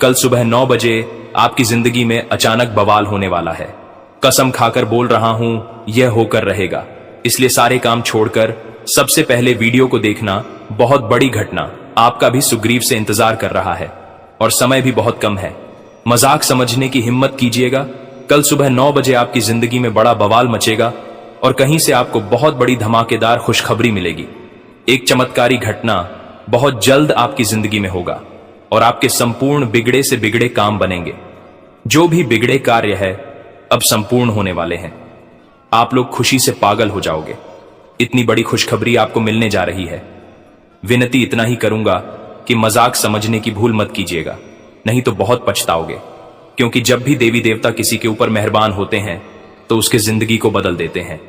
कल सुबह 9 बजे आपकी जिंदगी में अचानक बवाल होने वाला है। कसम खाकर बोल रहा हूं, यह होकर रहेगा। इसलिए सारे काम छोड़कर सबसे पहले वीडियो को देखना। बहुत बड़ी घटना आपका भी सुग्रीव से इंतजार कर रहा है और समय भी बहुत कम है। मजाक समझने की हिम्मत कीजिएगा। कल सुबह 9 बजे आपकी जिंदगी में बड़ा बवाल मचेगा और कहीं से आपको बहुत बड़ी धमाकेदार खुशखबरी मिलेगी। एक चमत्कारी घटना बहुत जल्द आपकी जिंदगी में होगा और आपके संपूर्ण बिगड़े से बिगड़े काम बनेंगे। जो भी बिगड़े कार्य है अब संपूर्ण होने वाले हैं। आप लोग खुशी से पागल हो जाओगे। इतनी बड़ी खुशखबरी आपको मिलने जा रही है। विनती इतना ही करूंगा कि मजाक समझने की भूल मत कीजिएगा, नहीं तो बहुत पछताओगे। क्योंकि जब भी देवी देवता किसी के ऊपर मेहरबान होते हैं तो उसके जिंदगी को बदल देते हैं।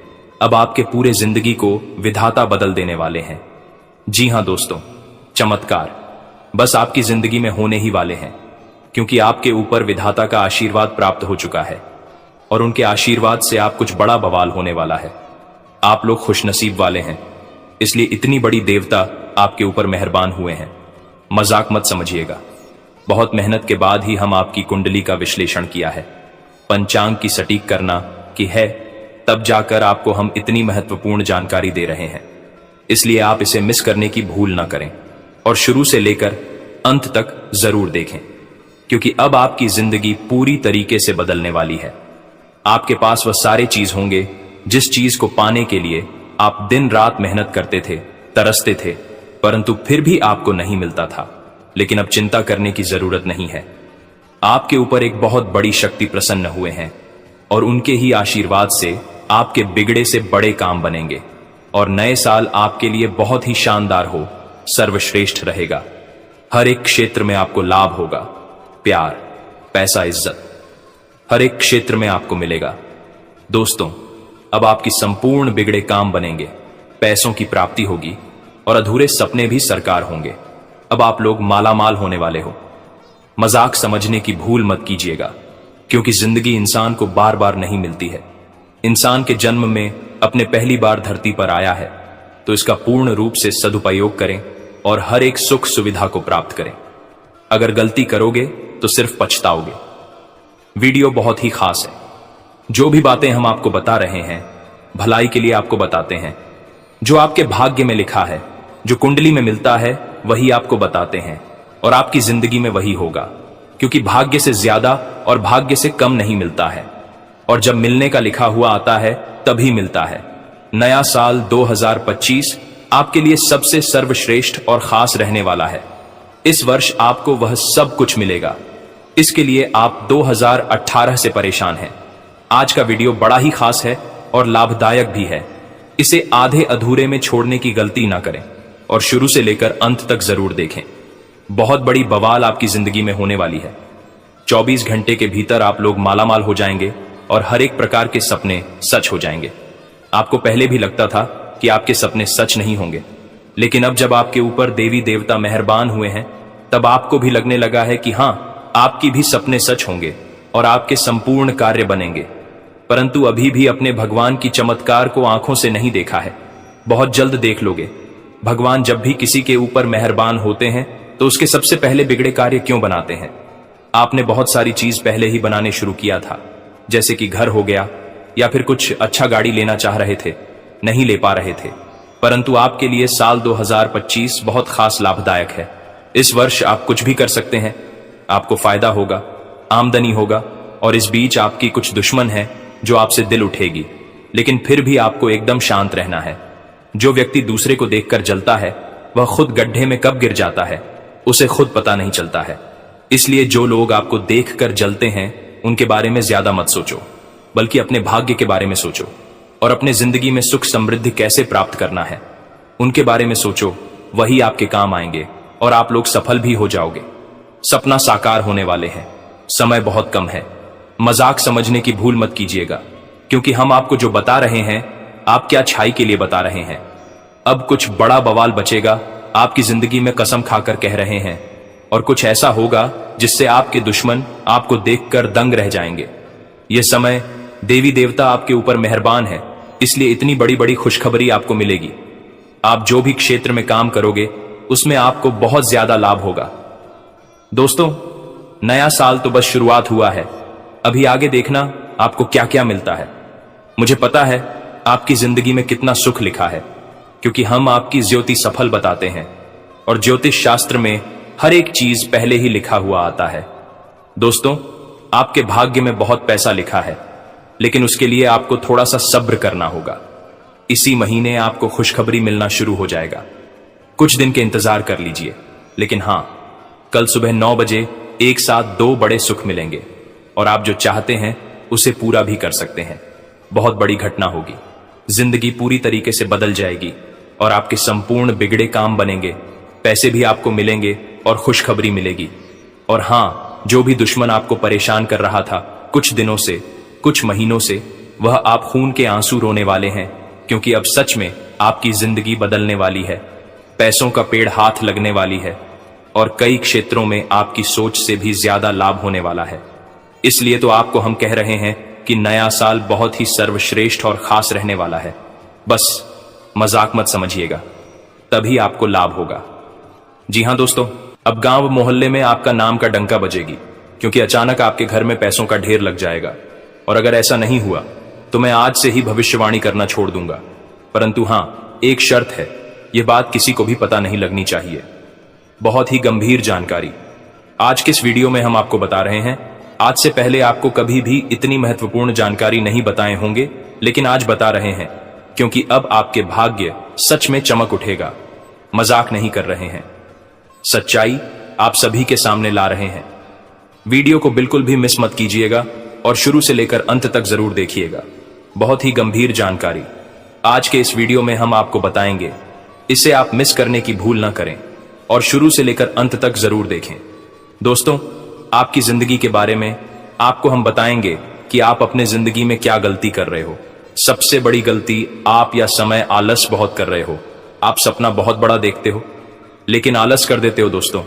अब आपके पूरे जिंदगी को विधाता बदल देने वाले हैं। जी हां दोस्तों, चमत्कार बस आपकी जिंदगी में होने ही वाले हैं, क्योंकि आपके ऊपर विधाता का आशीर्वाद प्राप्त हो चुका है और उनके आशीर्वाद से आप कुछ बड़ा बवाल होने वाला है। आप लोग खुशनसीब वाले हैं, इसलिए इतनी बड़ी देवता आपके ऊपर मेहरबान हुए हैं। मजाक मत समझिएगा। बहुत मेहनत के बाद ही हम आपकी कुंडली का विश्लेषण किया है। पंचांग की सटीक करना की है, तब जाकर आपको हम इतनी महत्वपूर्ण जानकारी दे रहे हैं। इसलिए आप इसे मिस करने की भूल ना करें और शुरू से लेकर अंत तक जरूर देखें, क्योंकि अब आपकी जिंदगी पूरी तरीके से बदलने वाली है। आपके पास वह सारे चीज होंगे जिस चीज को पाने के लिए आप दिन रात मेहनत करते थे, तरसते थे, परंतु फिर भी आपको नहीं मिलता था। लेकिन अब चिंता करने की जरूरत नहीं है। आपके ऊपर एक बहुत बड़ी शक्ति प्रसन्न हुए हैं और उनके ही आशीर्वाद से आपके बिगड़े से बड़े काम बनेंगे और नए साल आपके लिए बहुत ही शानदार हो, सर्वश्रेष्ठ रहेगा। हर एक क्षेत्र में आपको लाभ होगा। प्यार, पैसा, इज्जत हर एक क्षेत्र में आपको मिलेगा। दोस्तों, अब आपकी संपूर्ण बिगड़े काम बनेंगे, पैसों की प्राप्ति होगी और अधूरे सपने भी साकार होंगे। अब आप लोग मालामाल होने वाले हो। मजाक समझने की भूल मत कीजिएगा, क्योंकि जिंदगी इंसान को बार बार नहीं मिलती है। इंसान के जन्म में अपने पहली बार धरती पर आया है, तो इसका पूर्ण रूप से सदुपयोग करें और हर एक सुख सुविधा को प्राप्त करें। अगर गलती करोगे तो सिर्फ पछताओगे। वीडियो बहुत ही खास है। जो भी बातें हम आपको बता रहे हैं भलाई के लिए आपको बताते हैं। जो आपके भाग्य में लिखा है, जो कुंडली में मिलता है, वही आपको बताते हैं और आपकी जिंदगी में वही होगा, क्योंकि भाग्य से ज्यादा और भाग्य से कम नहीं मिलता है। और जब मिलने का लिखा हुआ आता है तभी मिलता है। नया साल 2025 आपके लिए सबसे सर्वश्रेष्ठ और खास रहने वाला है। इस वर्ष आपको वह सब कुछ मिलेगा। इसके लिए आप 2018 से परेशान हैं। आज का वीडियो बड़ा ही खास है और लाभदायक भी है। इसे आधे अधूरे में छोड़ने की गलती ना करें और शुरू से लेकर अंत तक जरूर देखें। बहुत बड़ी बवाल आपकी जिंदगी में होने वाली है। 24 घंटे के भीतर आप लोग मालामाल हो जाएंगे और हर एक प्रकार के सपने सच हो जाएंगे। आपको पहले भी लगता था कि आपके सपने सच नहीं होंगे, लेकिन अब जब आपके ऊपर देवी देवता मेहरबान हुए हैं, तब आपको भी लगने लगा है कि हां, आपकी भी सपने सच होंगे और आपके संपूर्ण कार्य बनेंगे। परंतु अभी भी अपने भगवान की चमत्कार को आंखों से नहीं देखा है। बहुत जल्द देख लोगे। भगवान जब भी किसी के ऊपर मेहरबान होते हैं तो उसके सबसे पहले बिगड़े कार्य क्यों बनाते हैं? आपने बहुत सारी चीज पहले ही बनाने शुरू किया था, जैसे कि घर हो गया, या फिर कुछ अच्छा गाड़ी लेना चाह रहे थे, नहीं ले पा रहे थे। परंतु आपके लिए साल 2025 बहुत खास लाभदायक है। इस वर्ष आप कुछ भी कर सकते हैं। आपको फायदा होगा, आमदनी होगा और इस बीच आपकी कुछ दुश्मन है जो आपसे दिल उठेगी, लेकिन फिर भी आपको एकदम शांत रहना है। जो व्यक्ति दूसरे को देखकर जलता है वह खुद गड्ढे में कब गिर जाता है उसे खुद पता नहीं चलता है। इसलिए जो लोग आपको देखकर जलते हैं उनके बारे में ज्यादा मत सोचो, बल्कि अपने भाग्य के बारे में सोचो और अपने जिंदगी में सुख समृद्धि कैसे प्राप्त करना है उनके बारे में सोचो। वही आपके काम आएंगे और आप लोग सफल भी हो जाओगे। सपना साकार होने वाले हैं। समय बहुत कम है। मजाक समझने की भूल मत कीजिएगा, क्योंकि हम आपको जो बता रहे हैं आप क्या अच्छाई के लिए बता रहे हैं। अब कुछ बड़ा बवाल बचेगा आपकी जिंदगी में, कसम खाकर कह रहे हैं, और कुछ ऐसा होगा जिससे आपके दुश्मन आपको देखकर दंग रह जाएंगे। यह समय देवी देवता आपके ऊपर मेहरबान है, इसलिए इतनी बड़ी बड़ी खुशखबरी आपको मिलेगी। आप जो भी क्षेत्र में काम करोगे उसमें आपको बहुत ज्यादा लाभ होगा। दोस्तों, नया साल तो बस शुरुआत हुआ है। अभी आगे देखना आपको क्या क्या मिलता है। मुझे पता है आपकी जिंदगी में कितना सुख लिखा है, क्योंकि हम आपकी ज्योति सफल बताते हैं और ज्योतिष शास्त्र में हर एक चीज पहले ही लिखा हुआ आता है। दोस्तों, आपके भाग्य में बहुत पैसा लिखा है, लेकिन उसके लिए आपको थोड़ा सा सब्र करना होगा। इसी महीने आपको खुशखबरी मिलना शुरू हो जाएगा। कुछ दिन के इंतजार कर लीजिए, लेकिन हां, कल सुबह 9 बजे एक साथ 2 बड़े सुख मिलेंगे और आप जो चाहते हैं उसे पूरा भी कर सकते हैं। बहुत बड़ी घटना होगी, जिंदगी पूरी तरीके से बदल जाएगी और आपके संपूर्ण बिगड़े काम बनेंगे, पैसे भी आपको मिलेंगे और खुशखबरी मिलेगी। और हां, जो भी दुश्मन आपको परेशान कर रहा था कुछ दिनों से, कुछ महीनों से, वह आप खून के आंसू रोने वाले हैं, क्योंकि अब सच में आपकी जिंदगी बदलने वाली है। पैसों का पेड़ हाथ लगने वाली है और कई क्षेत्रों में आपकी सोच से भी ज्यादा लाभ होने वाला है। इसलिए तो आपको हम कह रहे हैं कि नया साल बहुत ही सर्वश्रेष्ठ और खास रहने वाला है। बस मजाक मत समझिएगा, तभी आपको लाभ होगा। जी हां दोस्तों, अब गांव मोहल्ले में आपका नाम का डंका बजेगी, क्योंकि अचानक आपके घर में पैसों का ढेर लग जाएगा। और अगर ऐसा नहीं हुआ तो मैं आज से ही भविष्यवाणी करना छोड़ दूंगा। परंतु हां, एक शर्त है, यह बात किसी को भी पता नहीं लगनी चाहिए। बहुत ही गंभीर जानकारी आज के इस वीडियो में हम आपको बता रहे हैं। आज से पहले आपको कभी भी इतनी महत्वपूर्ण जानकारी नहीं बताए होंगे, लेकिन आज बता रहे हैं, क्योंकि अब आपके भाग्य सच में चमक उठेगा। मजाक नहीं कर रहे हैं, सच्चाई आप सभी के सामने ला रहे हैं। वीडियो को बिल्कुल भी मिस मत कीजिएगा और शुरू से लेकर अंत तक जरूर देखिएगा। बहुत ही गंभीर जानकारी आज के इस वीडियो में हम आपको बताएंगे, इसे आप मिस करने की भूल ना करें और शुरू से लेकर अंत तक जरूर देखें। दोस्तों, आपकी जिंदगी के बारे में आपको हम बताएंगे कि आप अपने जिंदगी में क्या गलती कर रहे हो। सबसे बड़ी गलती आप या समय आलस बहुत कर रहे हो। आप सपना बहुत बड़ा देखते हो, लेकिन आलस कर देते हो। दोस्तों,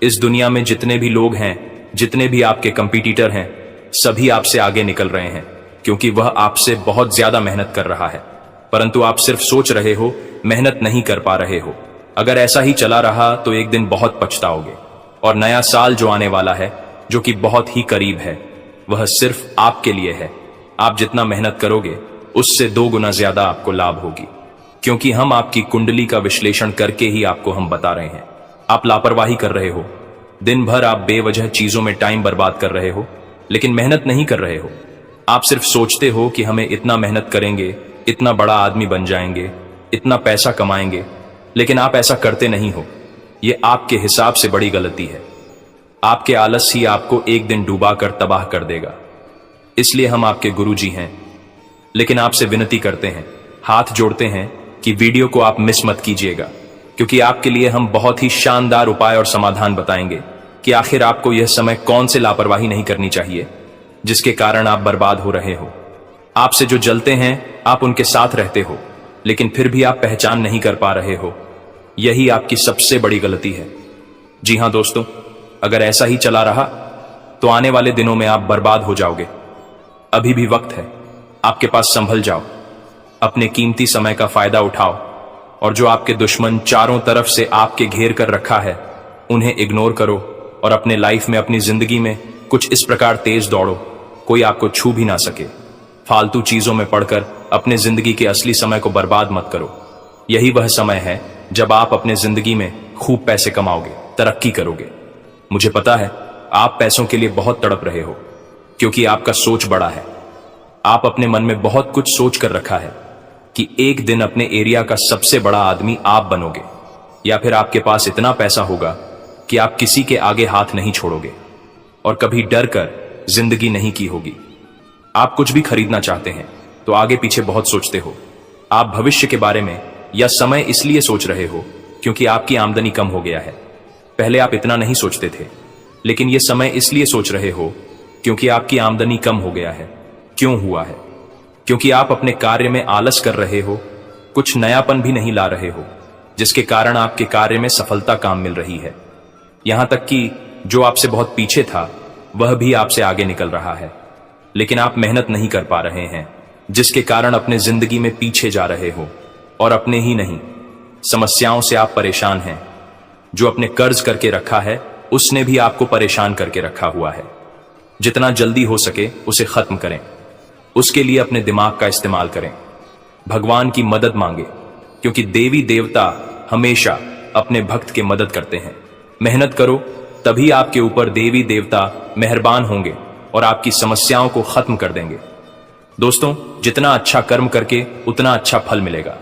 इस दुनिया में जितने भी लोग हैं, जितने भी आपके कंपटीटर हैं, सभी आपसे आगे निकल रहे हैं, क्योंकि वह आपसे बहुत ज्यादा मेहनत कर रहा है। परंतु आप सिर्फ सोच रहे हो, मेहनत नहीं कर पा रहे हो। अगर ऐसा ही चला रहा तो एक दिन बहुत पछताओगे। और नया साल जो आने वाला है, जो कि बहुत ही करीब है, वह सिर्फ आपके लिए है। आप जितना मेहनत करोगे उससे 2 गुना ज्यादा आपको लाभ होगी, क्योंकि हम आपकी कुंडली का विश्लेषण करके ही आपको हम बता रहे हैं। आप लापरवाही कर रहे हो, दिन भर आप बेवजह चीजों में टाइम बर्बाद कर रहे हो, लेकिन मेहनत नहीं कर रहे हो। आप सिर्फ सोचते हो कि हमें इतना मेहनत करेंगे, इतना बड़ा आदमी बन जाएंगे, इतना पैसा कमाएंगे, लेकिन आप ऐसा करते नहीं हो। यह आपके हिसाब से बड़ी गलती है। आपके आलस ही आपको एक दिन डूबा कर तबाह कर देगा। इसलिए हम आपके गुरुजी हैं, लेकिन आपसे विनती करते हैं, हाथ जोड़ते हैं कि वीडियो को आप मिस मत कीजिएगा, क्योंकि आपके लिए हम बहुत ही शानदार उपाय और समाधान बताएंगे कि आखिर आपको यह समय कौन से लापरवाही नहीं करनी चाहिए जिसके कारण आप बर्बाद हो रहे हो। आपसे जो जलते हैं, आप उनके साथ रहते हो, लेकिन फिर भी आप पहचान नहीं कर पा रहे हो। यही आपकी सबसे बड़ी गलती है। जी हां दोस्तों, अगर ऐसा ही चला रहा तो आने वाले दिनों में आप बर्बाद हो जाओगे। अभी भी वक्त है, आपके पास संभल जाओ, अपने कीमती समय का फायदा उठाओ और जो आपके दुश्मन चारों तरफ से आपके घेर कर रखा है, उन्हें इग्नोर करो और अपने लाइफ में, अपनी जिंदगी में कुछ इस प्रकार तेज दौड़ो, कोई आपको छू भी ना सके। फालतू चीजों में पड़कर अपने जिंदगी के असली समय को बर्बाद मत करो। यही वह समय है जब आप अपने जिंदगी में खूब पैसे कमाओगे, तरक्की करोगे। मुझे पता है आप पैसों के लिए बहुत तड़प रहे हो, क्योंकि आपका सोच बड़ा है। आप अपने मन में बहुत कुछ सोच कर रखा है कि एक दिन अपने एरिया का सबसे बड़ा आदमी आप बनोगे, या फिर आपके पास इतना पैसा होगा कि आप किसी के आगे हाथ नहीं छोड़ोगे और कभी डर कर जिंदगी नहीं की होगी। आप कुछ भी खरीदना चाहते हैं तो आगे पीछे बहुत सोचते हो। आप भविष्य के बारे में या समय इसलिए सोच रहे हो क्योंकि आपकी आमदनी कम हो गया है। पहले आप इतना नहीं सोचते थे, लेकिन यह समय इसलिए सोच रहे हो क्योंकि आपकी आमदनी कम हो गया है। क्यों हुआ है? क्योंकि आप अपने कार्य में आलस कर रहे हो, कुछ नयापन भी नहीं ला रहे हो, जिसके कारण आपके कार्य में सफलता काम मिल रही है। यहां तक कि जो आपसे बहुत पीछे था वह भी आपसे आगे निकल रहा है, लेकिन आप मेहनत नहीं कर पा रहे हैं, जिसके कारण अपने जिंदगी में पीछे जा रहे हो। और अपने ही नहीं, समस्याओं से आप परेशान हैं। जो अपने कर्ज करके रखा है उसने भी आपको परेशान करके रखा हुआ है। जितना जल्दी हो सके उसे खत्म करें। उसके लिए अपने दिमाग का इस्तेमाल करें। भगवान की मदद मांगे, क्योंकि देवी देवता हमेशा अपने भक्त की मदद करते हैं। मेहनत करो, तभी आपके ऊपर देवी देवता मेहरबान होंगे और आपकी समस्याओं को खत्म कर देंगे। दोस्तों, जितना अच्छा कर्म करके उतना अच्छा फल मिलेगा,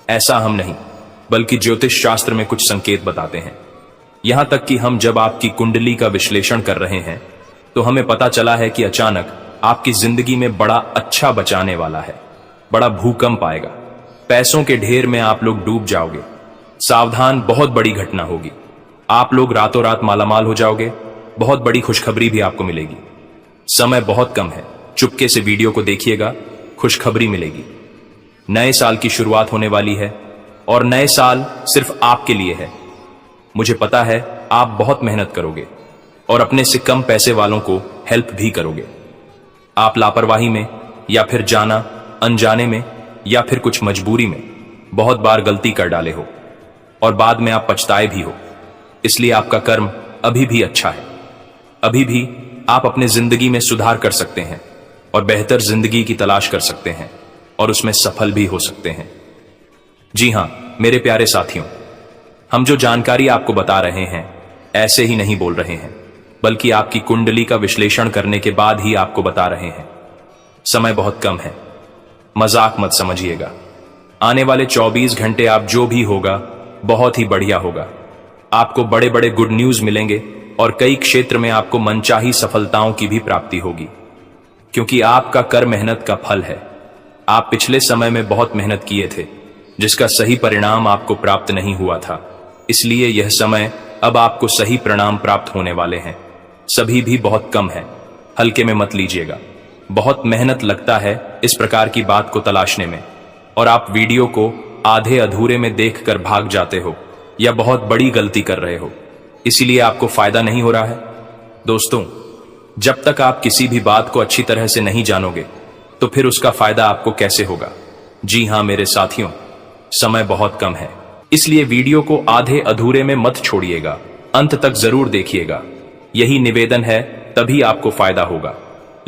ऐसा हम नहीं बल्कि ज्योतिष शास्त्र में कुछ संकेत बताते हैं। यहां तक कि हम जब आपकी कुंडली का विश्लेषण कर रहे हैं तो हमें पता चला है कि अचानक आपकी जिंदगी में बड़ा अच्छा बचाने वाला है। बड़ा भूकंप आएगा, पैसों के ढेर में आप लोग डूब जाओगे। सावधान, बहुत बड़ी घटना होगी। आप लोग रातों रात मालामाल हो जाओगे। बहुत बड़ी खुशखबरी भी आपको मिलेगी। समय बहुत कम है, चुपके से वीडियो को देखिएगा, खुशखबरी मिलेगी। नए साल की शुरुआत होने वाली है और नए साल सिर्फ आपके लिए है। मुझे पता है आप बहुत मेहनत करोगे और अपने से कम पैसे वालों को हेल्प भी करोगे। आप लापरवाही में या फिर जाना अनजाने में या फिर कुछ मजबूरी में बहुत बार गलती कर डाले हो और बाद में आप पछताए भी हो। इसलिए आपका कर्म अभी भी अच्छा है। अभी भी आप अपने जिंदगी में सुधार कर सकते हैं और बेहतर जिंदगी की तलाश कर सकते हैं और उसमें सफल भी हो सकते हैं। जी हां मेरे प्यारे साथियों, हम जो जानकारी आपको बता रहे हैं ऐसे ही नहीं बोल रहे हैं, बल्कि आपकी कुंडली का विश्लेषण करने के बाद ही आपको बता रहे हैं। समय बहुत कम है, मजाक मत समझिएगा। आने वाले 24 घंटे आप जो भी होगा बहुत ही बढ़िया होगा। आपको बड़े बड़े गुड न्यूज मिलेंगे और कई क्षेत्र में आपको मनचाही सफलताओं की भी प्राप्ति होगी, क्योंकि आपका कर मेहनत का फल है। आप पिछले समय में बहुत मेहनत किए थे, जिसका सही परिणाम आपको प्राप्त नहीं हुआ था। इसलिए यह समय अब आपको सही परिणाम प्राप्त होने वाले हैं। सभी भी बहुत कम है, हल्के में मत लीजिएगा। बहुत मेहनत लगता है इस प्रकार की बात को तलाशने में, और आप वीडियो को आधे अधूरे में देखकर भाग जाते हो या बहुत बड़ी गलती कर रहे हो, इसीलिए आपको फायदा नहीं हो रहा है। दोस्तों, जब तक आप किसी भी बात को अच्छी तरह से नहीं जानोगे तो फिर उसका फायदा आपको कैसे होगा। जी हां मेरे साथियों, समय बहुत कम है, इसलिए वीडियो को आधे अधूरे में मत छोड़िएगा, अंत तक जरूर देखिएगा। यही निवेदन है, तभी आपको फायदा होगा।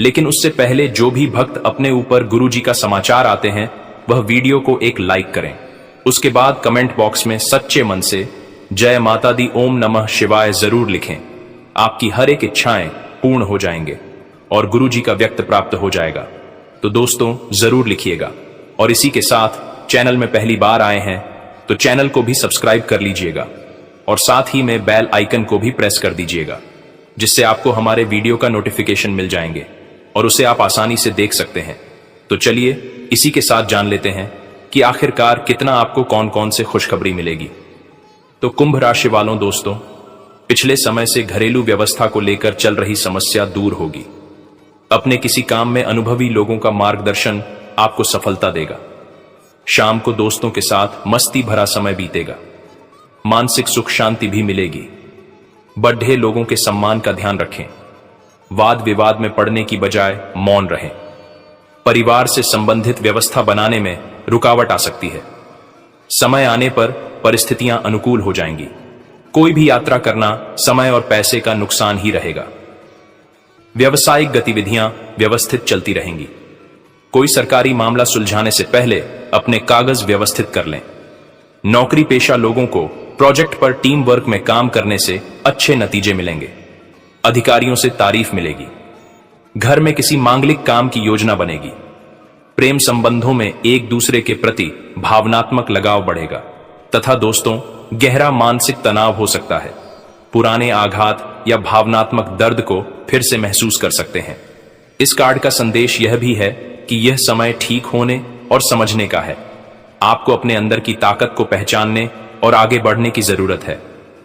लेकिन उससे पहले जो भी भक्त अपने ऊपर गुरुजी का समाचार आते हैं वह वीडियो को एक लाइक करें। उसके बाद कमेंट बॉक्स में सच्चे मन से जय माता दी ओम नमः शिवाय जरूर लिखें। आपकी हर एक इच्छाएं पूर्ण हो जाएंगे और गुरुजी का व्यक्त प्राप्त हो जाएगा। तो दोस्तों जरूर लिखिएगा, और इसी के साथ चैनल में पहली बार आए हैं तो चैनल को भी सब्सक्राइब कर लीजिएगा और साथ ही में बेल आइकन को भी प्रेस कर दीजिएगा, जिससे आपको हमारे वीडियो का नोटिफिकेशन मिल जाएंगे और उसे आप आसानी से देख सकते हैं। तो चलिए इसी के साथ जान लेते हैं कि आखिरकार कितना आपको कौन कौन से खुशखबरी मिलेगी। तो कुंभ राशि वालों दोस्तों, पिछले समय से घरेलू व्यवस्था को लेकर चल रही समस्या दूर होगी। अपने किसी काम में अनुभवी लोगों का मार्गदर्शन आपको सफलता देगा। शाम को दोस्तों के साथ मस्ती भरा समय बीतेगा। मानसिक सुख शांति भी मिलेगी। बड़े लोगों के सम्मान का ध्यान रखें। वाद विवाद में पड़ने की बजाय मौन रहें। परिवार से संबंधित व्यवस्था बनाने में रुकावट आ सकती है। समय आने पर परिस्थितियां अनुकूल हो जाएंगी। कोई भी यात्रा करना समय और पैसे का नुकसान ही रहेगा। व्यवसायिक गतिविधियां व्यवस्थित चलती रहेंगी। कोई सरकारी मामला सुलझाने से पहले अपने कागज व्यवस्थित कर लें। नौकरी पेशा लोगों को प्रोजेक्ट पर टीम वर्क में काम करने से अच्छे नतीजे मिलेंगे। अधिकारियों से तारीफ मिलेगी। घर में किसी मांगलिक काम की योजना बनेगी। प्रेम संबंधों में एक दूसरे के प्रति भावनात्मक लगाव बढ़ेगा तथा दोस्तों गहरा मानसिक तनाव हो सकता है। पुराने आघात या भावनात्मक दर्द को फिर से महसूस कर सकते हैं। इस कार्ड का संदेश यह भी है कि यह समय ठीक होने और समझने का है। आपको अपने अंदर की ताकत को पहचानने और आगे बढ़ने की जरूरत है।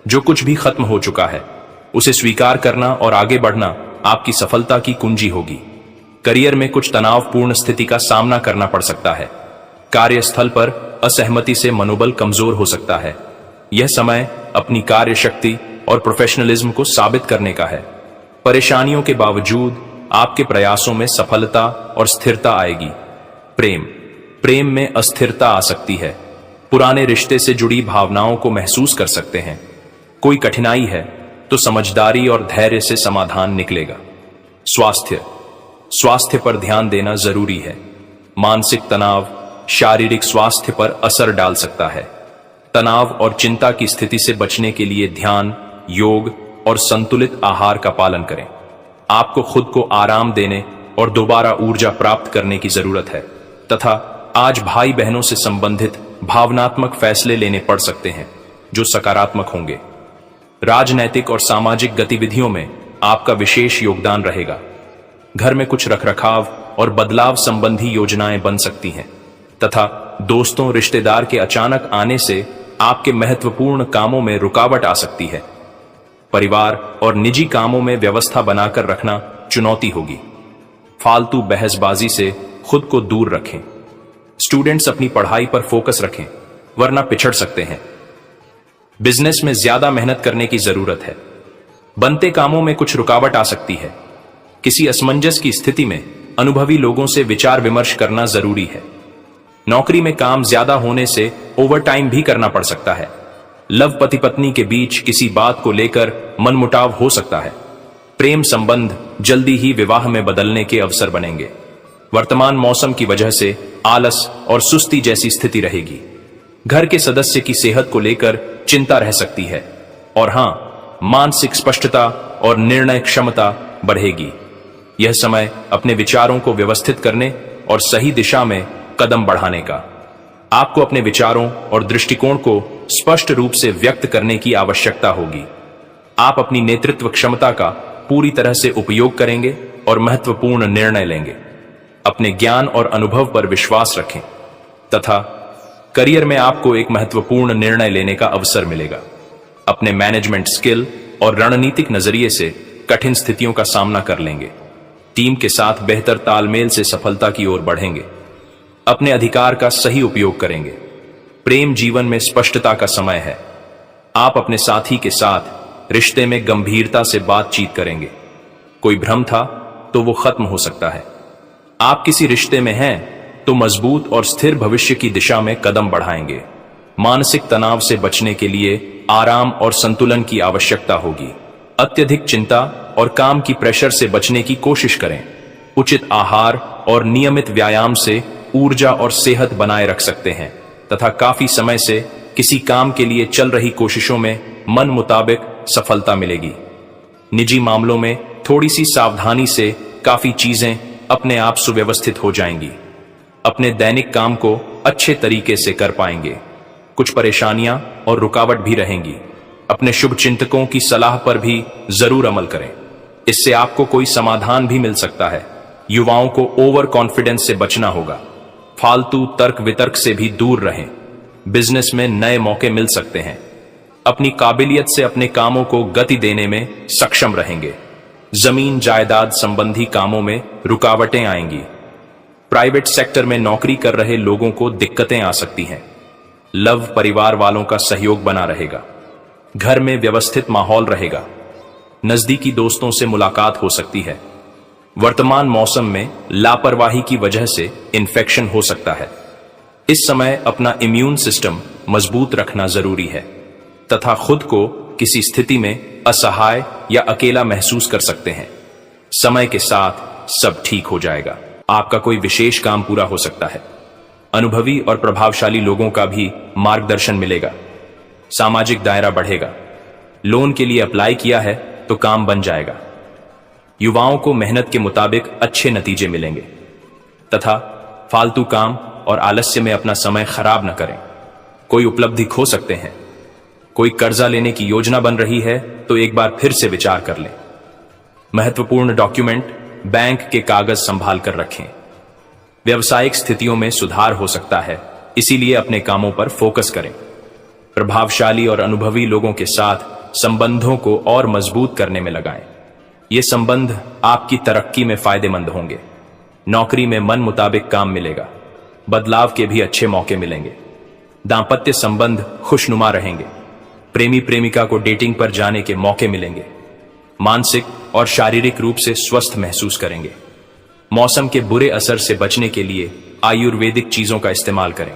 जो कुछ भी खत्म हो चुका है उसे स्वीकार करना और आगे बढ़ना आपकी सफलता की कुंजी होगी। करियर में कुछ तनावपूर्ण स्थिति का सामना करना पड़ सकता है। कार्यस्थल पर असहमति से मनोबल कमजोर हो सकता है। यह समय अपनी कार्य शक्ति और प्रोफेशनलिज्म को साबित करने का है। परेशानियों के बावजूद आपके प्रयासों में सफलता और स्थिरता आएगी। प्रेम में अस्थिरता आ सकती है। पुराने रिश्ते से जुड़ी भावनाओं को महसूस कर सकते हैं। कोई कठिनाई है तो समझदारी और धैर्य से समाधान निकलेगा। स्वास्थ्य पर ध्यान देना जरूरी है। मानसिक तनाव शारीरिक स्वास्थ्य पर असर डाल सकता है। तनाव और चिंता की स्थिति से बचने के लिए ध्यान, योग और संतुलित आहार का पालन करें। आपको खुद को आराम देने और दोबारा ऊर्जा प्राप्त करने की जरूरत है तथा आज भाई बहनों से संबंधित भावनात्मक फैसले लेने पड़ सकते हैं जो सकारात्मक होंगे। राजनैतिक और सामाजिक गतिविधियों में आपका विशेष योगदान रहेगा। घर में कुछ रखरखाव और बदलाव संबंधी योजनाएं बन सकती हैं तथा दोस्तों रिश्तेदार के अचानक आने से आपके महत्वपूर्ण कामों में रुकावट आ सकती है। परिवार और निजी कामों में व्यवस्था बनाकर रखना चुनौती होगी। फालतू बहसबाजी से खुद को दूर रखें। स्टूडेंट्स अपनी पढ़ाई पर फोकस रखें वरना पिछड़ सकते हैं। बिजनेस में ज्यादा मेहनत करने की जरूरत है। बनते कामों में कुछ रुकावट आ सकती है। किसी असमंजस की स्थिति में अनुभवी लोगों से विचार विमर्श करना जरूरी है। नौकरी में काम ज्यादा होने से ओवरटाइम भी करना पड़ सकता है। लव पति पत्नी के बीच किसी बात को लेकर मनमुटाव हो सकता है। प्रेम संबंध जल्दी ही विवाह में बदलने के अवसर बनेंगे। वर्तमान मौसम की वजह से आलस और सुस्ती जैसी स्थिति रहेगी। घर के सदस्य की सेहत को लेकर चिंता रह सकती है और हां, मानसिक स्पष्टता और निर्णय क्षमता बढ़ेगी। यह समय अपने विचारों को व्यवस्थित करने और सही दिशा में कदम बढ़ाने का। आपको अपने विचारों और दृष्टिकोण को स्पष्ट रूप से व्यक्त करने की आवश्यकता होगी। आप अपनी नेतृत्व क्षमता का पूरी तरह से उपयोग करेंगे और महत्वपूर्ण निर्णय लेंगे। अपने ज्ञान और अनुभव पर विश्वास रखें तथा करियर में आपको एक महत्वपूर्ण निर्णय लेने का अवसर मिलेगा। अपने मैनेजमेंट स्किल और रणनीतिक नजरिए से कठिन स्थितियों का सामना कर लेंगे। टीम के साथ बेहतर तालमेल से सफलता की ओर बढ़ेंगे। अपने अधिकार का सही उपयोग करेंगे। प्रेम जीवन में स्पष्टता का समय है। आप अपने साथी के साथ रिश्ते में गंभीरता से बातचीत करेंगे। कोई भ्रम था तो वो खत्म हो सकता है। आप किसी रिश्ते में हैं तो मजबूत और स्थिर भविष्य की दिशा में कदम बढ़ाएंगे। मानसिक तनाव से बचने के लिए आराम और संतुलन की आवश्यकता होगी। अत्यधिक चिंता और काम की प्रेशर से बचने की कोशिश करें। उचित आहार और नियमित व्यायाम से ऊर्जा और सेहत बनाए रख सकते हैं तथा काफी समय से किसी काम के लिए चल रही कोशिशों में मन मुताबिक सफलता मिलेगी। निजी मामलों में थोड़ी सी सावधानी से काफी चीजें अपने आप सुव्यवस्थित हो जाएंगी। अपने दैनिक काम को अच्छे तरीके से कर पाएंगे। कुछ परेशानियां और रुकावट भी रहेंगी। अपने शुभ चिंतकों की सलाह पर भी जरूर अमल करें। इससे आपको कोई समाधान भी मिल सकता है। युवाओं को ओवर कॉन्फिडेंस से बचना होगा। फालतू तर्क वितर्क से भी दूर रहें। बिजनेस में नए मौके मिल सकते हैं। अपनी काबिलियत से अपने कामों को गति देने में सक्षम रहेंगे। जमीन जायदाद संबंधी कामों में रुकावटें आएंगी। प्राइवेट सेक्टर में नौकरी कर रहे लोगों को दिक्कतें आ सकती हैं। लव परिवार वालों का सहयोग बना रहेगा। घर में व्यवस्थित माहौल रहेगा। नजदीकी दोस्तों से मुलाकात हो सकती है। वर्तमान मौसम में लापरवाही की वजह से इन्फेक्शन हो सकता है। इस समय अपना इम्यून सिस्टम मजबूत रखना जरूरी है तथा खुद को किसी स्थिति में असहाय या अकेला महसूस कर सकते हैं। समय के साथ सब ठीक हो जाएगा। आपका कोई विशेष काम पूरा हो सकता है। अनुभवी और प्रभावशाली लोगों का भी मार्गदर्शन मिलेगा। सामाजिक दायरा बढ़ेगा। लोन के लिए अप्लाई किया है तो काम बन जाएगा। युवाओं को मेहनत के मुताबिक अच्छे नतीजे मिलेंगे तथा फालतू काम और आलस्य में अपना समय खराब न करें। कोई उपलब्धि खो सकते हैं। कोई कर्जा लेने की योजना बन रही है तो एक बार फिर से विचार कर लें। महत्वपूर्ण डॉक्यूमेंट, बैंक के कागज संभाल कर रखें। व्यवसायिक स्थितियों में सुधार हो सकता है, इसीलिए अपने कामों पर फोकस करें। प्रभावशाली और अनुभवी लोगों के साथ संबंधों को और मजबूत करने में लगाएं। ये संबंध आपकी तरक्की में फायदेमंद होंगे। नौकरी में मन मुताबिक काम मिलेगा। बदलाव के भी अच्छे मौके मिलेंगे। दांपत्य संबंध खुशनुमा रहेंगे। प्रेमी प्रेमिका को डेटिंग पर जाने के मौके मिलेंगे। मानसिक और शारीरिक रूप से स्वस्थ महसूस करेंगे। मौसम के बुरे असर से बचने के लिए आयुर्वेदिक चीजों का इस्तेमाल करें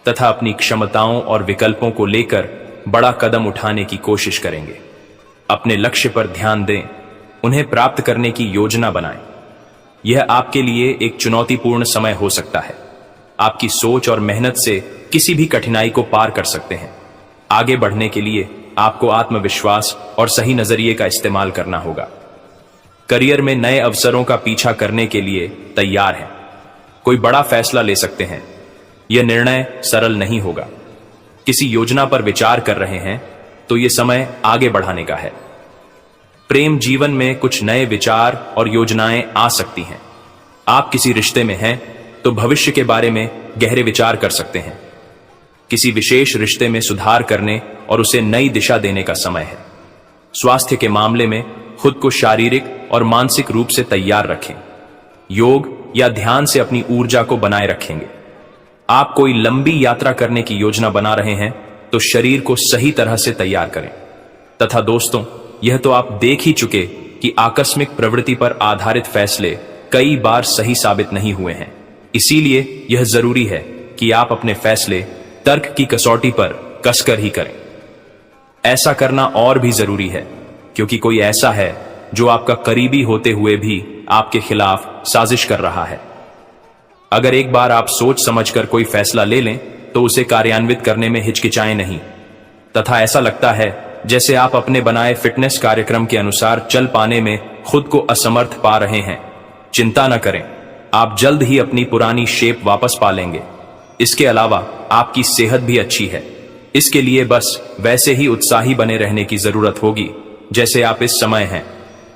तथा अपनी क्षमताओं और विकल्पों को लेकर बड़ा कदम उठाने की कोशिश करेंगे। अपने लक्ष्य पर ध्यान दें, उन्हें प्राप्त करने की योजना बनाएं। यह आपके लिए एक चुनौतीपूर्ण समय हो सकता है। आपकी सोच और मेहनत से किसी भी कठिनाई को पार कर सकते हैं। आगे बढ़ने के लिए आपको आत्मविश्वास और सही नजरिए का इस्तेमाल करना होगा। करियर में नए अवसरों का पीछा करने के लिए तैयार हैं। कोई बड़ा फैसला ले सकते हैं। यह निर्णय सरल नहीं होगा। किसी योजना पर विचार कर रहे हैं तो यह समय आगे बढ़ाने का है। प्रेम जीवन में कुछ नए विचार और योजनाएं आ सकती हैं। आप किसी रिश्ते में हैं तो भविष्य के बारे में गहरे विचार कर सकते हैं। किसी विशेष रिश्ते में सुधार करने और उसे नई दिशा देने का समय है। स्वास्थ्य के मामले में खुद को शारीरिक और मानसिक रूप से तैयार रखें। योग या ध्यान से अपनी ऊर्जा को बनाए रखेंगे। आप कोई लंबी यात्रा करने की योजना बना रहे हैं तो शरीर को सही तरह से तैयार करें। तथा दोस्तों, यह तो आप देख ही चुके कि आकस्मिक प्रवृत्ति पर आधारित फैसले कई बार सही साबित नहीं हुए हैं। इसीलिए यह जरूरी है कि आप अपने फैसले तर्क की कसौटी पर कसकर ही करें। ऐसा करना और भी जरूरी है क्योंकि कोई ऐसा है जो आपका करीबी होते हुए भी आपके खिलाफ साजिश कर रहा है। अगर एक बार आप सोच समझकर कोई फैसला ले लें तो उसे कार्यान्वित करने में हिचकिचाएं नहीं। तथा ऐसा लगता है जैसे आप अपने बनाए फिटनेस कार्यक्रम के अनुसार चल पाने में खुद को असमर्थ पा रहे हैं। चिंता न करें, आप जल्द ही अपनी पुरानी शेप वापस पा लेंगे। इसके अलावा आपकी सेहत भी अच्छी है। इसके लिए बस वैसे ही उत्साही बने रहने की जरूरत होगी जैसे आप इस समय हैं।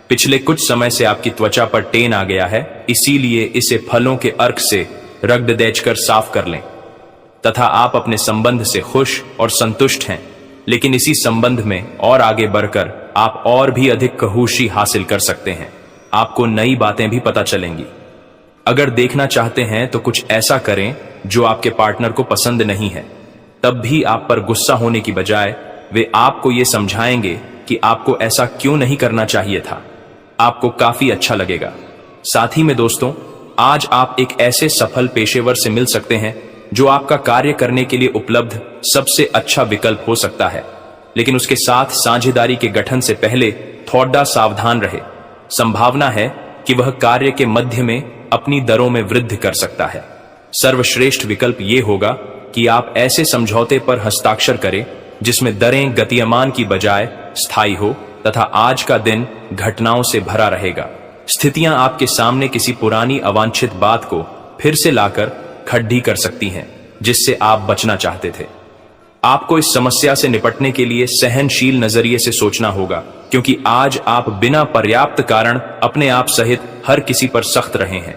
पिछले कुछ समय से आपकी त्वचा पर टेन आ गया है, इसीलिए इसे फलों के अर्क से रगड़ देचकर साफ कर लें। तथा आप अपने संबंध से खुश और संतुष्ट हैं, लेकिन इसी संबंध में और आगे बढ़कर आप और भी अधिक खहुशी हासिल कर सकते हैं। आपको नई बातें भी पता चलेंगी। अगर देखना चाहते हैं तो कुछ ऐसा करें जो आपके पार्टनर को पसंद नहीं है। तब भी आप पर गुस्सा होने की बजाय वे आपको ये समझाएंगे कि आपको ऐसा क्यों नहीं करना चाहिए था। आपको काफी अच्छा लगेगा। साथ ही में दोस्तों, आज आप एक ऐसे सफल पेशेवर से मिल सकते हैं जो आपका कार्य करने के लिए उपलब्ध सबसे अच्छा विकल्प हो सकता है। लेकिन उसके साथ साझेदारी के गठन से पहले थोड़ा सावधान रहे। संभावना है कि वह कार्य के मध्य में अपनी दरों में वृद्धि कर सकता है। सर्वश्रेष्ठ विकल्प ये होगा कि आप ऐसे समझौते पर हस्ताक्षर करें जिसमें दरें गतिमान की बजाय स्थायी हो तथा आज का दिन घटनाओं से भरा रहेगा। स्थितियां आपके सामने किसी पुरानी अवांछित बात को फिर से लाकर खड्डी कर सकती हैं जिससे आप बचना चाहते थे। आपको इस समस्या से निपटने के लिए सहनशील नजरिए से सोचना होगा, क्योंकि आज आप बिना पर्याप्त कारण अपने आप सहित हर किसी पर सख्त रहे हैं।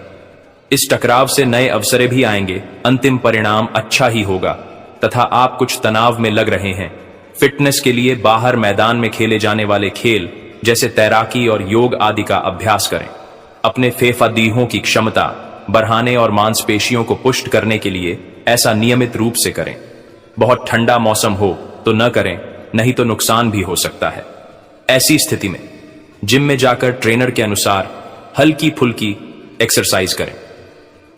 इस टकराव से नए अवसरें भी आएंगे। अंतिम परिणाम अच्छा ही होगा। तथा आप कुछ तनाव में लग रहे हैं। फिटनेस के लिए बाहर मैदान में खेले जाने वाले खेल जैसे तैराकी और योग आदि का अभ्यास करें। अपने फेफड़ों की क्षमता बढ़ाने और मांसपेशियों को पुष्ट करने के लिए ऐसा नियमित रूप से करें। बहुत ठंडा मौसम हो तो न करें, नहीं तो नुकसान भी हो सकता है। ऐसी स्थिति में जिम में जाकर ट्रेनर के अनुसार हल्की फुल्की एक्सरसाइज करें।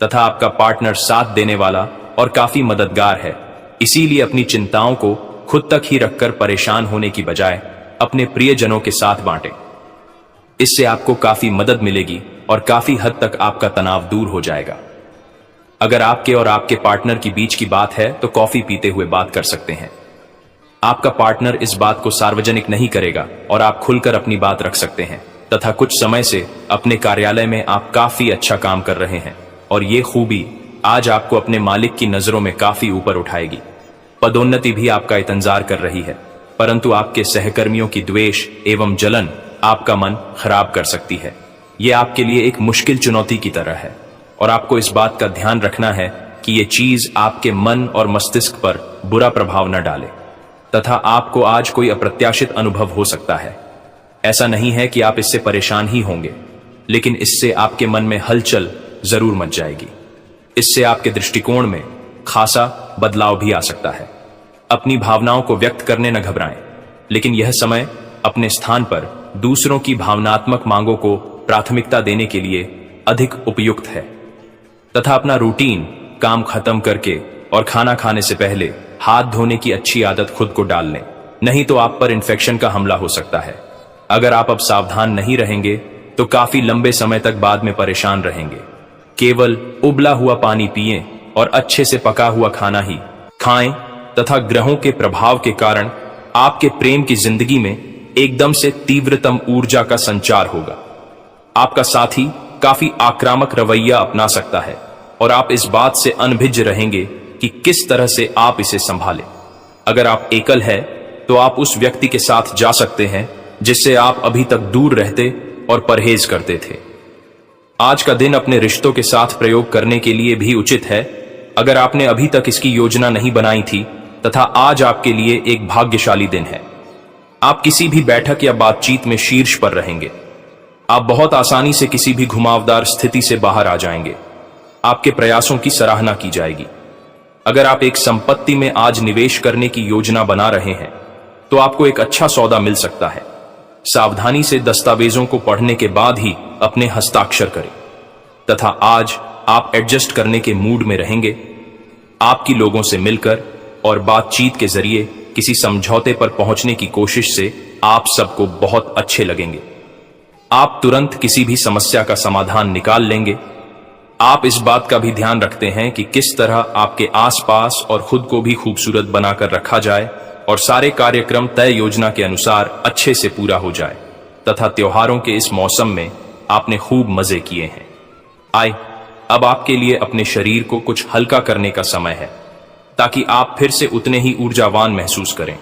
तथा आपका पार्टनर साथ देने वाला और काफी मददगार है, इसीलिए अपनी चिंताओं को खुद तक ही रखकर परेशान होने की बजाय अपने प्रियजनों के साथ बांटें। इससे आपको काफी मदद मिलेगी और काफी हद तक आपका तनाव दूर हो जाएगा। अगर आपके और आपके पार्टनर की बीच की बात है तो कॉफी पीते हुए बात कर सकते हैं। आपका पार्टनर इस बात को सार्वजनिक नहीं करेगा और आप खुलकर अपनी बात रख सकते हैं। तथा कुछ समय से अपने कार्यालय में आप काफी अच्छा काम कर रहे हैं और ये खूबी आज आपको अपने मालिक की नजरों में काफी ऊपर उठाएगी। पदोन्नति भी आपका इंतजार कर रही है, परंतु आपके सहकर्मियों की द्वेष एवं जलन आपका मन खराब कर सकती है। यह आपके लिए एक मुश्किल चुनौती की तरह है और आपको इस बात का ध्यान रखना है कि यह चीज आपके मन और मस्तिष्क पर बुरा प्रभाव न डाले। तथा आपको आज कोई अप्रत्याशित अनुभव हो सकता है। ऐसा नहीं है कि आप इससे परेशान ही होंगे, लेकिन इससे आपके मन में हलचल जरूर मच जाएगी। इससे आपके दृष्टिकोण में खासा बदलाव भी आ सकता है। अपनी भावनाओं को व्यक्त करने न घबराएं, लेकिन यह समय अपने स्थान पर दूसरों की भावनात्मक मांगों को प्राथमिकता देने के लिए अधिक उपयुक्त है। तथा अपना रूटीन काम खत्म करके और खाना खाने से पहले हाथ धोने की अच्छी आदत खुद को डाल लें, नहीं तो आप पर इन्फेक्शन का हमला हो सकता है। अगर आप अब सावधान नहीं रहेंगे तो काफी लंबे समय तक बाद में परेशान रहेंगे। केवल उबला हुआ पानी पिएं और अच्छे से पका हुआ खाना ही खाएं तथा ग्रहों के प्रभाव के कारण आपके प्रेम की जिंदगी में एकदम से तीव्रतम ऊर्जा का संचार होगा। आपका साथी काफी आक्रामक रवैया अपना सकता है और आप इस बात से अनभिज्ञ रहेंगे कि किस तरह से आप इसे संभालें। अगर आप एकल है तो आप उस व्यक्ति के साथ जा सकते हैं जिससे आप अभी तक दूर रहते और परहेज करते थे। आज का दिन अपने रिश्तों के साथ प्रयोग करने के लिए भी उचित है अगर आपने अभी तक इसकी योजना नहीं बनाई थी, तथा आज आपके लिए एक भाग्यशाली दिन है। आप किसी भी बैठक या बातचीत में शीर्ष पर रहेंगे। आप बहुत आसानी से किसी भी घुमावदार स्थिति से बाहर आ जाएंगे। आपके प्रयासों की सराहना की जाएगी। अगर आप एक संपत्ति में आज निवेश करने की योजना बना रहे हैं तो आपको एक अच्छा सौदा मिल सकता है। सावधानी से दस्तावेजों को पढ़ने के बाद ही अपने हस्ताक्षर करें तथा आज आप एडजस्ट करने के मूड में रहेंगे। आपकी लोगों से मिलकर और बातचीत के जरिए किसी समझौते पर पहुंचने की कोशिश से आप सबको बहुत अच्छे लगेंगे। आप तुरंत किसी भी समस्या का समाधान निकाल लेंगे। आप इस बात का भी ध्यान रखते हैं कि किस तरह आपके आसपास और खुद को भी खूबसूरत बनाकर रखा जाए और सारे कार्यक्रम तय योजना के अनुसार अच्छे से पूरा हो जाए तथा त्योहारों के इस मौसम में आपने खूब मजे किए हैं। आए, अब आपके लिए अपने शरीर को कुछ हल्का करने का समय है ताकि आप फिर से उतने ही ऊर्जावान महसूस करें।